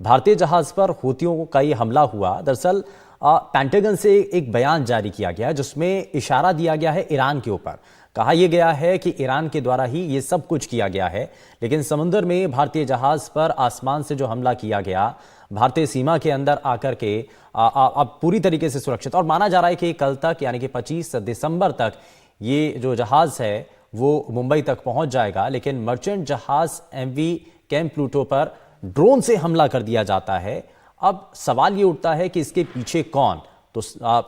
भारतीय जहाज पर हूतियों का ये हमला हुआ। दरअसल पेंटागन से एक बयान जारी किया गया जिसमें इशारा दिया गया है ईरान के ऊपर। कहा यह गया है कि ईरान के द्वारा ही ये सब कुछ किया गया है, लेकिन समुद्र में भारतीय जहाज पर आसमान से जो हमला किया गया, भारतीय सीमा के अंदर आकर के अब पूरी तरीके से सुरक्षित, और माना जा रहा है कि कल तक यानी कि 25 दिसंबर तक ये जो जहाज है वो मुंबई तक पहुंच जाएगा। लेकिन मर्चेंट जहाज एमवी कैंप प्लूटो पर ड्रोन से हमला कर दिया जाता है। अब सवाल ये उठता है कि इसके पीछे कौन, तो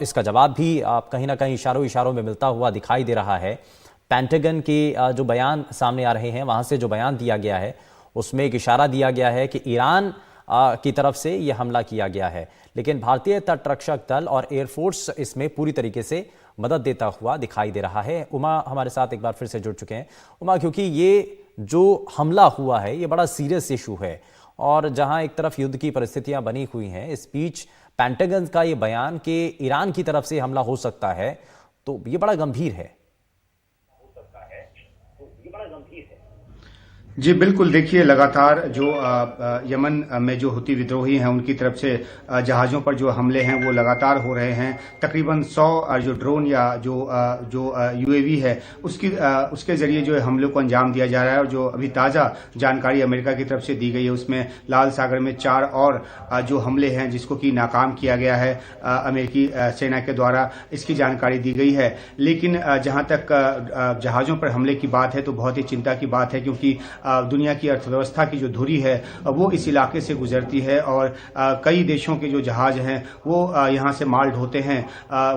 इसका जवाब भी कहीं ना कहीं इशारों में मिलता हुआ दिखाई दे रहा है। पेंटागन के जो बयान सामने आ रहे हैं, वहां से जो बयान दिया गया है उसमें एक इशारा दिया गया है कि ईरान की तरफ से यह हमला किया गया है, लेकिन भारतीय तटरक्षक दल और एयरफोर्स इसमें पूरी तरीके से मदद देता हुआ दिखाई दे रहा है। उमा हमारे साथ एक बार फिर से जुड़ चुके हैं। उमा, क्योंकि ये जो हमला हुआ है ये बड़ा सीरियस इशू है, और जहां एक तरफ युद्ध की परिस्थितियां बनी हुई हैं, इस बीच पेंटागन का ये बयान कि ईरान की तरफ से हमला हो सकता है, तो ये बड़ा गंभीर है। जी बिल्कुल, देखिए लगातार जो यमन में जो हुती विद्रोही हैं उनकी तरफ से जहाज़ों पर जो हमले हैं वो लगातार हो रहे हैं। तकरीबन 100 जो ड्रोन या जो यूएवी है उसके जरिए जो हमलों को अंजाम दिया जा रहा है। और जो अभी ताज़ा जानकारी अमेरिका की तरफ से दी गई है उसमें लाल सागर में 4 और जो हमले हैं जिसको कि नाकाम किया गया है अमेरिकी सेना के द्वारा, इसकी जानकारी दी गई है। लेकिन जहां तक जहाज़ों पर हमले की बात है तो बहुत ही चिंता की बात है, क्योंकि दुनिया की अर्थव्यवस्था की जो धुरी है वो इस इलाके से गुजरती है, और कई देशों के जो जहाज हैं वो यहाँ से माल ढोते हैं।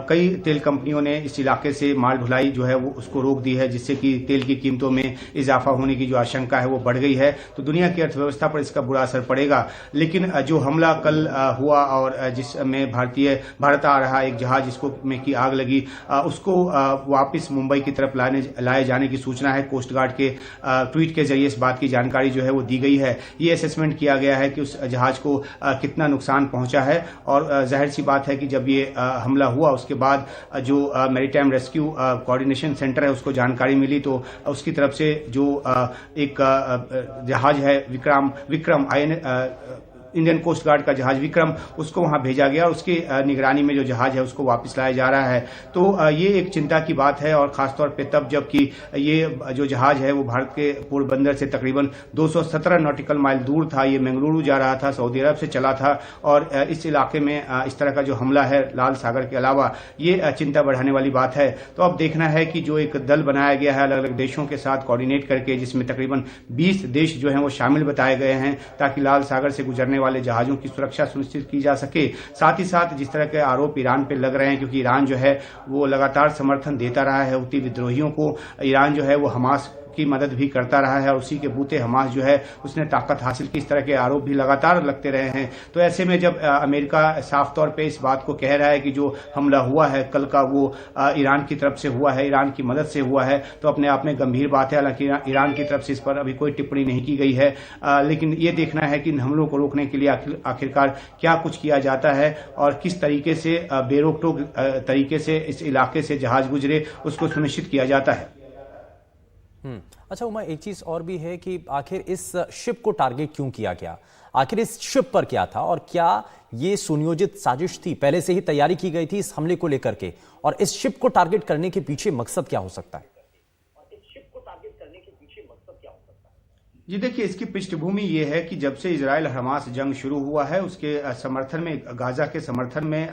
कई तेल कंपनियों ने इस इलाके से माल ढुलाई जो है वो उसको रोक दी है, जिससे कि तेल की कीमतों में इजाफा होने की जो आशंका है वो बढ़ गई है। तो दुनिया की अर्थव्यवस्था पर इसका बुरा असर पड़ेगा। लेकिन जो हमला कल हुआ और जिसमें भारत आ रहा एक जहाज जिसको में की आग लगी, उसको वापस मुंबई की तरफ लाए जाने की सूचना है। कोस्ट गार्ड के ट्वीट के जरिए इस बात की जानकारी जो है वो दी गई है। ये असेसमेंट किया गया है कि उस जहाज को कितना नुकसान पहुंचा है, और जाहिर सी बात है कि जब ये हमला हुआ उसके बाद जो मैरीटाइम रेस्क्यू कोऑर्डिनेशन सेंटर है उसको जानकारी मिली, तो उसकी तरफ से जो एक जहाज है विक्रम इंडियन कोस्ट गार्ड का जहाज विक्रम, उसको वहां भेजा गया और उसकी निगरानी में जो जहाज है उसको वापस लाया जा रहा है। तो ये एक चिंता की बात है, और खासतौर पे तब जबकि ये जो जहाज है वो भारत के पोरबंदर से तकरीबन 217 नॉटिकल माइल दूर था। ये मंगलुरु जा रहा था, सऊदी अरब से चला था, और इस इलाके में इस तरह का जो हमला है लाल सागर के अलावा, ये चिंता बढ़ाने वाली बात है। तो अब देखना है कि जो एक दल बनाया गया है अलग अलग देशों के साथ कोऑर्डिनेट करके, जिसमें तकरीबन 20 देश जो है वो शामिल बताए गए हैं, ताकि लाल सागर से गुजरने वाले जहाजों की सुरक्षा सुनिश्चित की जा सके। साथ ही साथ जिस तरह के आरोप ईरान पे लग रहे हैं, क्योंकि ईरान जो है वो लगातार समर्थन देता रहा है हुती विद्रोहियों को, ईरान जो है वो हमास की मदद भी करता रहा है, और उसी के बूते हमास जो है उसने ताकत हासिल की, इस तरह के आरोप भी लगातार लगते रहे हैं। तो ऐसे में जब अमेरिका साफ तौर पे इस बात को कह रहा है कि जो हमला हुआ है कल का वो ईरान की तरफ से हुआ है, ईरान की मदद से हुआ है, तो अपने आप में गंभीर बात है। हालांकि ईरान की तरफ से इस पर अभी कोई टिप्पणी नहीं की गई है, लेकिन ये देखना है कि इन हमलों को रोकने के लिए आखिरकार क्या कुछ किया जाता है, और किस तरीके से बेरोक टोक तरीके से इस इलाके से जहाज गुजरे उसको सुनिश्चित किया जाता है। अच्छा उमा, एक चीज और भी है कि आखिर इस शिप को टारगेट क्यों किया गया? आखिर इस शिप पर क्या था, और क्या ये सुनियोजित साजिश थी, पहले से ही तैयारी की गई थी इस हमले को लेकर के? और इस शिप को टारगेट करने के पीछे मकसद क्या हो सकता है? जी देखिए, इसकी पृष्ठभूमि ये है कि जब से इजराइल हमास जंग शुरू हुआ है उसके समर्थन में, गाजा के समर्थन में,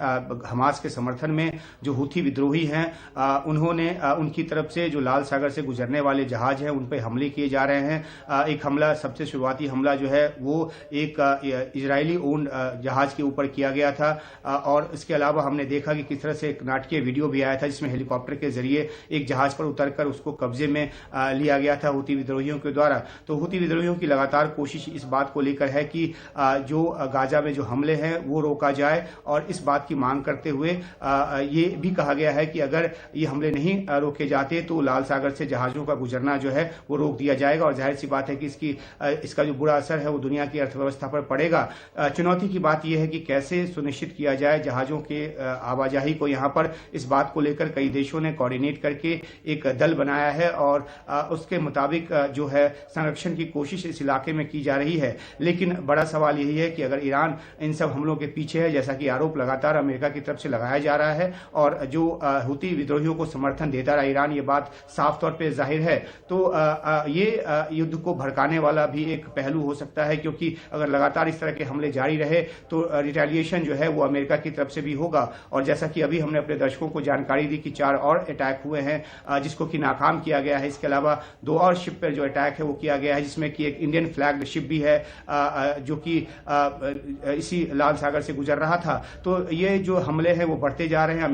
हमास के समर्थन में जो हुथी विद्रोही हैं उन्होंने उनकी तरफ से जो लाल सागर से गुजरने वाले जहाज हैं उन पर हमले किए जा रहे हैं। एक हमला, सबसे शुरुआती हमला जो है वो एक इजरायली ओन्ड जहाज के ऊपर किया गया था, और इसके अलावा हमने देखा कि किस तरह से एक नाटकीय वीडियो भी आया था जिसमें हेलीकॉप्टर के जरिए एक जहाज पर उतरकर उसको कब्जे में लिया गया था हुथी विद्रोहियों के द्वारा। तो हुथी विद्रोहियों की लगातार कोशिश इस बात को लेकर है कि जो गाजा में जो हमले हैं वो रोका जाए, और इस बात की मांग करते हुए ये भी कहा गया है कि अगर ये हमले नहीं रोके जाते तो लाल सागर से जहाजों का गुजरना जो है वो रोक दिया जाएगा, और जाहिर सी बात है कि इसका जो बुरा असर है वो दुनिया की अर्थव्यवस्था पर पड़ेगा। चुनौती की बात यह है कि कैसे सुनिश्चित किया जाए जहाजों के आवाजाही को। यहाँ पर इस बात को लेकर कई देशों ने कोऑर्डिनेट करके एक दल बनाया है, और उसके मुताबिक जो है संरक्षण की कोशिश इस इलाके में की जा रही है। लेकिन बड़ा सवाल यही है कि अगर ईरान इन सब हमलों के पीछे है, जैसा कि आरोप लगातार अमेरिका की तरफ से लगाया जा रहा है, और जो हुती विद्रोहियों को समर्थन देता रहा ईरान, ये बात साफ तौर पे जाहिर है, तो ये युद्ध को भड़काने वाला भी एक पहलू हो सकता है, क्योंकि अगर लगातार इस तरह के हमले जारी रहे तो रिटेलिएशन जो है वो अमेरिका की तरफ से भी होगा। और जैसा कि अभी हमने अपने दर्शकों को जानकारी दी कि 4 और अटैक हुए हैं जिसको कि नाकाम किया गया है। इसके अलावा 2 और शिप पर जो अटैक है वो किया गया है, जिसमें कि एक इंडियन फ्लैग शिप भी है जो कि इसी लाल सागर से गुजर रहा था। तो ये जो हमले हैं वो बढ़ते जा रहे हैं।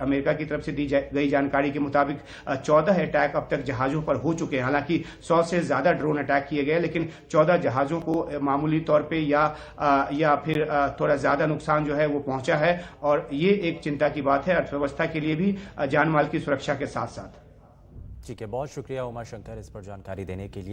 अमेरिका की तरफ से दी गई जानकारी के मुताबिक 14 अटैक अब तक जहाजों पर हो चुके हैं। हालांकि 100 से ज्यादा ड्रोन अटैक किए गए, लेकिन 14 जहाजों को मामूली तौर पे या फिर थोड़ा ज्यादा नुकसान जो है वो पहुंचा है। और ये एक चिंता की बात है अर्थव्यवस्था के लिए भी, जान माल की सुरक्षा के साथ साथ। ठीक है, बहुत शुक्रिया उमा शंकर इस पर जानकारी देने के लिए।